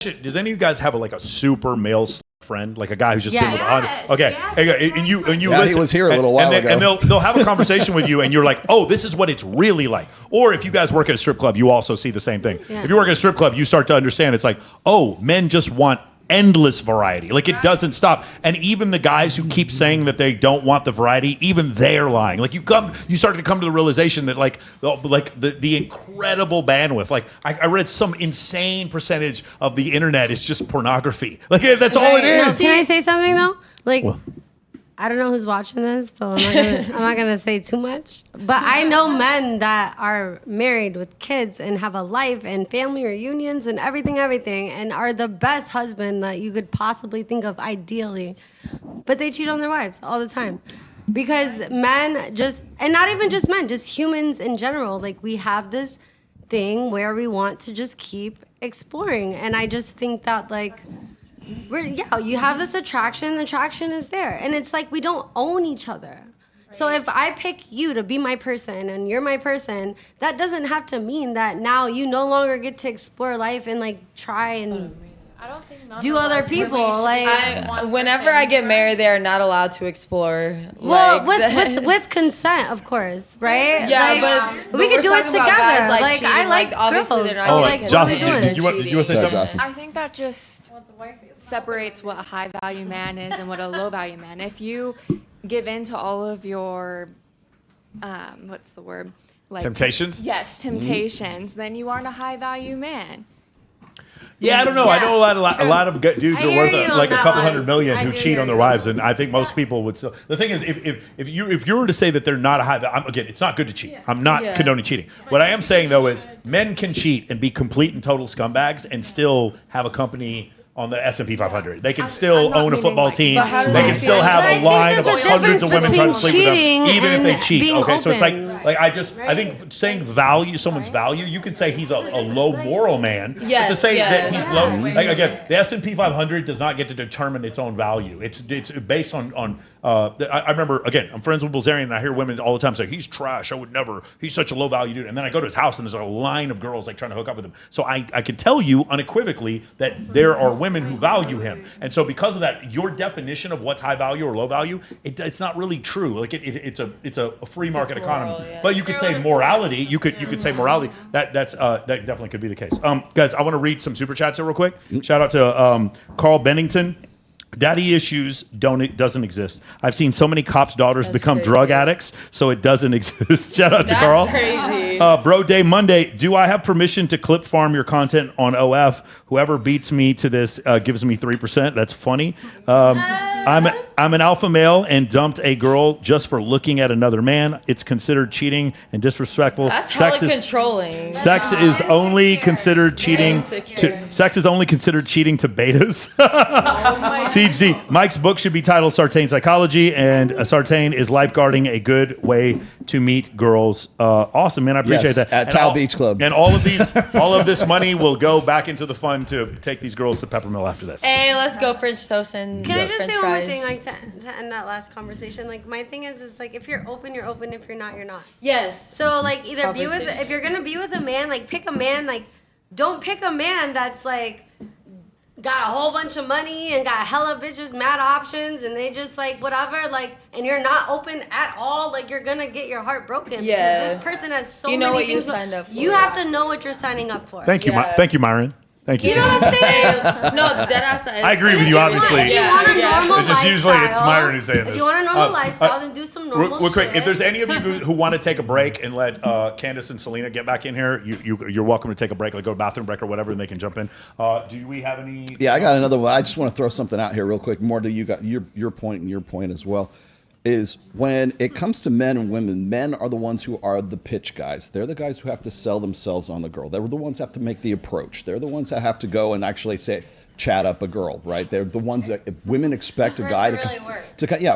Does any of you guys have like a super male friend, like a guy who's just been with okay, and you listen. He was here a little while ago, and they'll have a conversation with you, and you're like, oh, this is what it's really like. Or if you guys work at a strip club, you also see the same thing. Yeah. If you work at a strip club, you start to understand it's like, oh, men just want endless variety. Like it doesn't stop. And even the guys who keep saying that they don't want the variety, even they're lying. Like you start to come to the realization that like the incredible bandwidth. Like I read some insane percentage of the internet is just pornography. Like that's all it is. Can I say something though? Like I don't know who's watching this, so I'm not gonna say too much. But I know men that are married with kids and have a life and family reunions and everything, and are the best husband that you could possibly think of, ideally. But they cheat on their wives all the time. Because men just, and not even just men, just humans in general, like we have this thing where we want to just keep exploring. And I just think that like, you have this attraction. The attraction is there, and it's like we don't own each other. Right. So if I pick you to be my person and you're my person, that doesn't have to mean that now you no longer get to explore life and like try and do other people. Like whenever I get married, they are not allowed to explore. Well, with consent, of course, right? Yeah, but we could do it together. Guys, like I like obviously girls. they're not. Like, Jocelyn, did you want to say something? I think that just separates what a high value man is and what a low value man. If you give in to all of your, what's the word? Like temptations? Yes, temptations. Then you aren't a high value man. Yeah, I don't know. Yeah. I know a lot of dudes are worth like a couple $100 million who cheat on their wives, and I think most people would still. The thing is, if you were to say that they're not a high, again, it's not good to cheat. I'm not condoning cheating. What I am saying though is, men can cheat and be complete and total scumbags and still have a company on the S&P 500. They can still own a football team. They can still have a line of hundreds of women trying to sleep with them, even if they cheat. Okay, so it's like I think saying value, someone's value, you can say he's a low moral man. But to say that he's low, like, again, the S&P 500 does not get to determine its own value. It's based on. I remember, again, I'm friends with Bilzerian, and I hear women all the time say, he's trash, I would never, he's such a low value dude. And then I go to his house and there's a line of girls like trying to hook up with him. So I can tell you unequivocally that there are women who value him. And so because of that, your definition of what's high value or low value, it's not really true. Like it's a free market economy. Yeah. But you could say morality, you could say morality, that definitely could be the case. Guys, I want to read some super chats here real quick. Shout out to Carl Bennington. Daddy issues doesn't exist. I've seen so many cops' daughters become drug addicts, so it doesn't exist. Shout out to Carl. That's crazy. Bro Day Monday, do I have permission to clip farm your content on OF? Whoever beats me to this gives me 3%. That's funny. I'm an alpha male and dumped a girl just for looking at another man. It's considered cheating and disrespectful. That's hella controlling. Sex is only considered cheating. Sex is only considered cheating to betas. Siege D. Mike's book should be titled Sartain Psychology, and Sartain is lifeguarding a good way to meet girls. Awesome, man. I appreciate that. At Tao Beach Club. And all of this money will go back into the fund to take these girls to Peppermill after this. Hey, let's go French toast and Can I just French say one fries. more thing, like to end that last conversation? Like my thing is like if you're open, you're open. If you're not, you're not. Yes. So like either be with, if you're gonna be with a man, like pick a man, like don't pick a man that's like got a whole bunch of money and got hella bitches, mad options, and they just like whatever, like, and you're not open at all, like you're gonna get your heart broken. Yeah. Because this person has so you know many what things. You signed up for. You have to know what you're signing up for. Thank you, thank you, Myron. Thank you. You know what I'm saying? No, that's. I agree with you, obviously. If you want a normal It's just usually it's Myron who's saying this. If you want a normal lifestyle, then do some normal real quick, shit. if there's any of you who want to take a break and let Candace and Selena get back in here, you're welcome to take a break, like go to bathroom break or whatever, and they can jump in. Do we have any? Yeah, I got another one. I just want to throw something out here real quick. More to you got your point and your point as well. Is when it comes to men and women, men are the ones who are the pitch guys. They're the guys who have to sell themselves on the girl. They're the ones that have to make the approach. They're the ones that have to go and actually chat up a girl, right? They're the ones that women expect a guy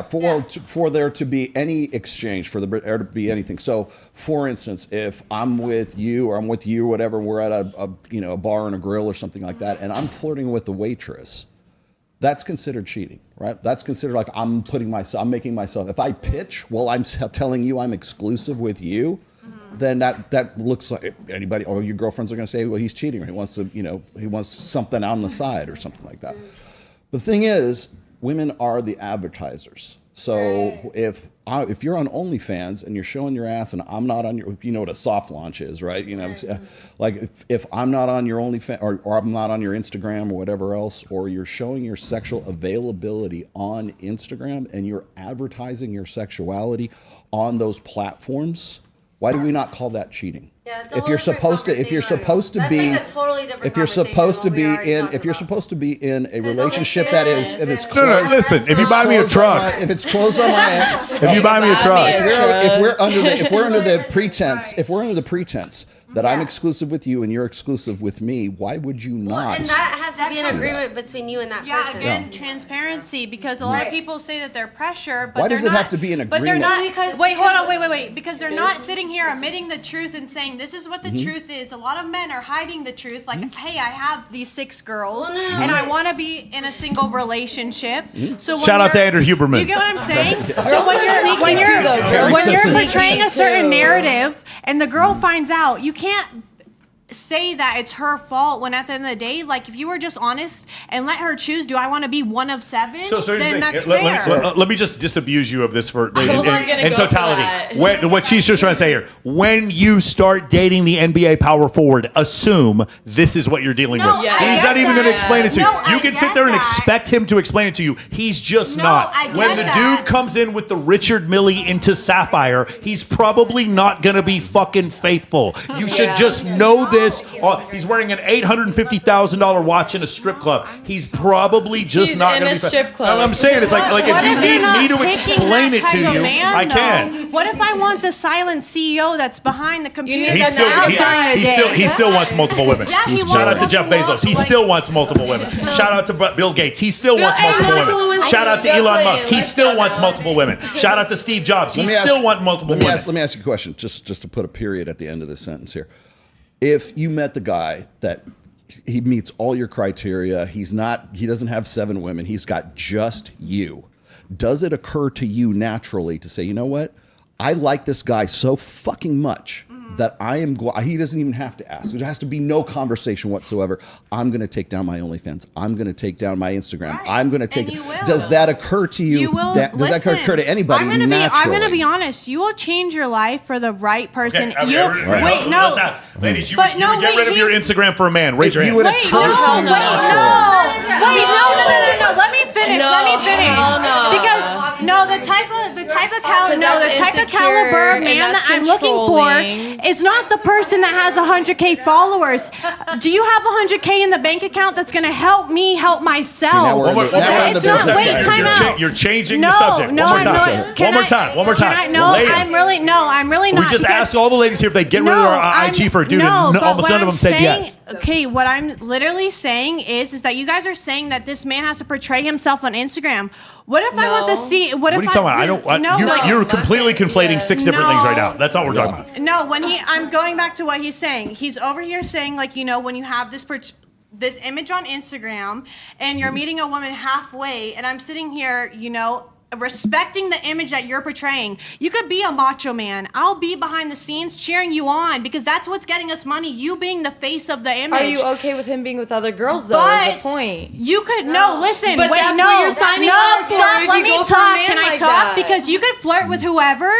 for there to be any exchange, for there to be anything. So, for instance, if I'm with you or I'm with you, whatever, we're at a bar and a grill or something like that, and I'm flirting with the waitress. That's considered cheating, right? That's considered like I'm making myself. If I pitch, well, I'm telling you I'm exclusive with you. then that looks like anybody, or your girlfriends are going to say, well, he's cheating, or he wants to, he wants something on the side or something like that. The thing is, women are the advertisers. So if you're on OnlyFans and you're showing your ass and I'm not on your, you know what a soft launch is, right? Like if I'm not on your OnlyFans or I'm not on your Instagram or whatever else, or you're showing your sexual availability on Instagram and you're advertising your sexuality on those platforms, why do we not call that cheating? Yeah, it's a if whole you're different supposed to, if you're conversation. supposed to That's be, like a totally different if you're supposed to be conversation in, than what we if you're already supposed to be in a There's relationship only that is, if it's No, closed, listen, if you buy me a truck, if it's closed on my, if you buy me a truck, if we're under the pretense that I'm exclusive with you and you're exclusive with me, why would you not? And that has to be an agreement between you and that person. Again, transparency, because a lot of people say that they're pressured, but Why they're does it not, have to be an But they're agreement? not. Wait, hold on, wait, because they're not sitting here admitting the truth and saying this is what the truth is. A lot of men are hiding the truth, like, hey, I have these 6 girls, and I want to be in a single relationship. So Shout out to Andrew Huberman. Do you get what I'm saying? Girls So when are you're sneaky when too, you're though. Girls when are you're sneaky portraying a certain too. narrative, and the girl finds out, you can't say that it's her fault when at the end of the day, like if you were just honest and let her choose, do I want to be one of 7? So here's the then thing. that's Let fair. me just disabuse you of this for I was not gonna in go for totality. that. What she's just trying to say here: when you start dating the NBA power forward, assume this is what you're dealing No, with. I He's get not even going to that. explain it to No, you. You I can sit get there and that. expect him to explain it to you. He's just No, not. I When get the that. dude comes in with the Richard Milley into Sapphire, he's probably not going to be fucking faithful. You should just know this. He's wearing an $850,000 watch in a strip club. He's probably just He's not in going a to be. strip club. I'm saying it's like What if you if need you're not me to picking explain that it to type of you, man, I though? can. What if I want the silent CEO that's behind the computer? need He that still, now he, guy. he still wants multiple women. Yeah, he Shout out wants to Jeff multiple- Bezos. He like- still wants multiple women. Shout out to Bill Gates. He still wants hey, multiple multiple women. women. Shout out to Go Elon play Musk. it. He Let's still go wants now. multiple women. Shout out to Steve Jobs. He Let me still ask- wants multiple let me women. ask, let me ask you a question, just to put a period at the end of this sentence here. If you met the guy that he meets all your criteria, he doesn't have 7 women, he's got just you. Does it occur to you naturally to say, you know what? I like this guy so fucking much that he doesn't even have to ask. There has to be no conversation whatsoever. I'm going to take down my OnlyFans. I'm going to take down my Instagram. Right. I'm going to take. And you will. Does that occur to you? You will. Does that occur to anybody I'm gonna naturally? be honest. You will change your life for the right person. Okay, You wait, no. Let's ask. Ladies, you But would no, get rid of your he's- Instagram for a man. Raise your You hand. would Wait, occur no, to wait, you no, naturally. no. Let me finish. No, Let me finish. hell no. Because no, the type of insecure caliber and man that's that I'm looking controlling. for is not the person that has 100K followers. Do you have 100K in the bank account that's going to help me help myself? now we're in the- One more- now we're in the It's not. business Wait, side. time out. You're changing No, the subject. no, One more I'm time. really- can One more time. Can I, no, Lay it. I'm really not. We just because- asked all the ladies here if they get rid of their IG for a dude, no, and but almost what none of I'm them said saying- yes. Okay, what I'm literally saying is that you guys are saying that this man has to portray himself on Instagram. What if I want to No. see? What are you talking about? You're completely conflating 6 different things right now. That's not what we're talking about. No, I'm going back to what he's saying. He's over here saying, like, when you have this image on Instagram and you're meeting a woman halfway, and I'm sitting here, respecting the image that you're portraying. You could be a macho man. I'll be behind the scenes cheering you on because that's what's getting us money. You being the face of the image. Are you okay with him being with other girls, though, is the point? You could listen. But wait, that's no, what you're signing no, up for stop. if Let you me go for a talk. man Can I like talk? that. Because you could flirt with whoever.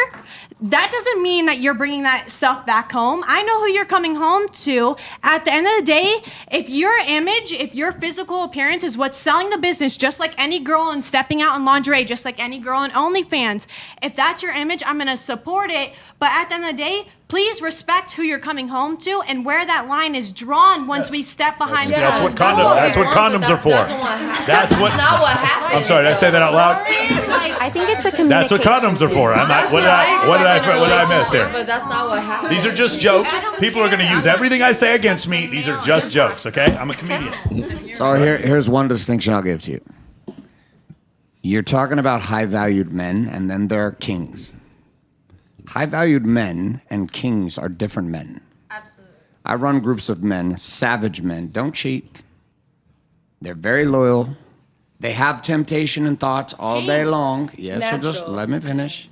That doesn't mean that you're bringing that stuff back home. I know who you're coming home to. At the end of the day, if your image, if your physical appearance is what's selling the business, just like any girl in stepping out in lingerie, just like any girl in OnlyFans, if that's your image, I'm going to support it. But at the end of the day, please respect who you're coming home to and where that line is drawn once we step behind the That's curtain. what condoms are for. That's what. not what happened. I'm sorry. Did I say that out loud? I think it's a communication. That's what condoms are for. What did I miss here? But that's not what happened. These are just jokes. People are going to use everything I say against me. These are just jokes, okay? I'm a comedian. So here's one distinction I'll give to you. You're talking about high-valued men, and then there are kings. High-valued men and kings are different men. Absolutely. I run groups of men, savage men, don't cheat. They're very loyal. They have temptation and thoughts all day long. Yes, so just Natural. let me finish.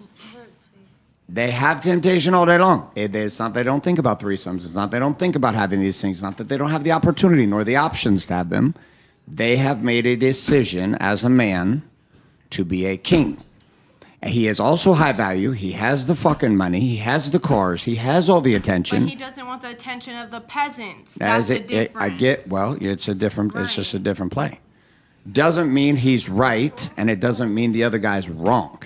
They have temptation all day long. It's not they don't think about threesomes. It's not they don't think about having these things. It's not that they don't have the opportunity nor the options to have them. They have made a decision as a man to be a king. He is also high value. He has the fucking money. He has the cars. He has all the attention. But he doesn't want the attention of the peasants. That's the difference. I get. Well, it's a different. It's just a different play. Doesn't mean he's right, and it doesn't mean the other guy's wrong.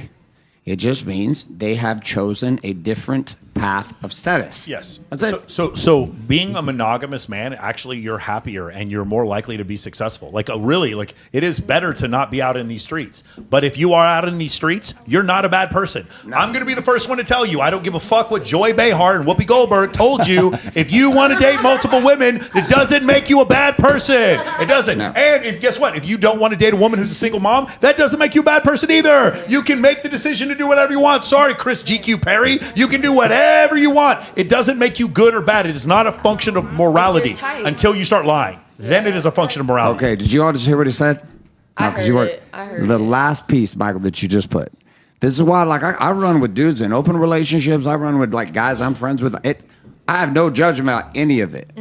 It just means they have chosen a different path of status. Yes. That's it. So being a monogamous man, actually, you're happier and you're more likely to be successful. Really, it is better to not be out in these streets. But if you are out in these streets, you're not a bad person. No. I'm going to be the first one to tell you, I don't give a fuck what Joy Behar and Whoopi Goldberg told you. If you want to date multiple women, it doesn't make you a bad person. It doesn't. No. And guess what? If you don't want to date a woman who's a single mom, that doesn't make you a bad person either. You can make the decision to do whatever you want. Sorry, Chris GQ Perry. You can do whatever you want. It doesn't make you good or bad. It is not a function of morality until you start lying. Yeah. Then it is a function of morality. Okay, did you all just hear what he said? I heard it. The last piece, Michael, that you just put. This is why, I run with dudes in open relationships. I run with guys I'm friends with. I have no judgment about any of it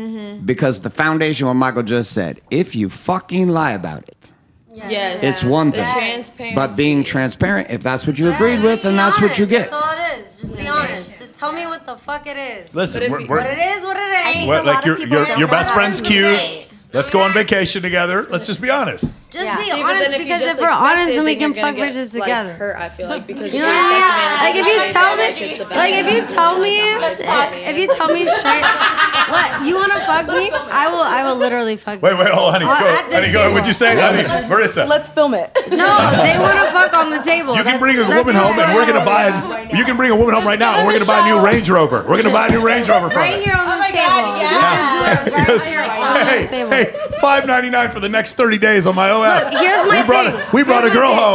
because the foundation, what Michael just said, if you fucking lie about it, yes, it's one thing. Transparency. But being transparent, if that's what you agreed with, then that's what you get. That's all it is. Just be honest. Just tell me what the fuck it is. Listen, what it is, what it ain't. Your best friend's cute. Let's go on vacation together. Let's just be honest. Just be honest, because if we're honest, then we can fuck bitches together. Hurt, I feel like, because you know what I mean? If you tell me straight, what you want to fuck me, I will literally fuck. Wait, hold on, honey, go. What'd you say, honey? Marissa? Let's film it. No, they want to fuck on the table. You can bring a woman home, and we're gonna buy. You can bring a woman home right now, and we're gonna buy a new Range Rover. We're gonna buy a new Range Rover from right here on the table. Hey, $5.99 for the next 30 days on my OF. Look, here's my thing. We brought a girl home.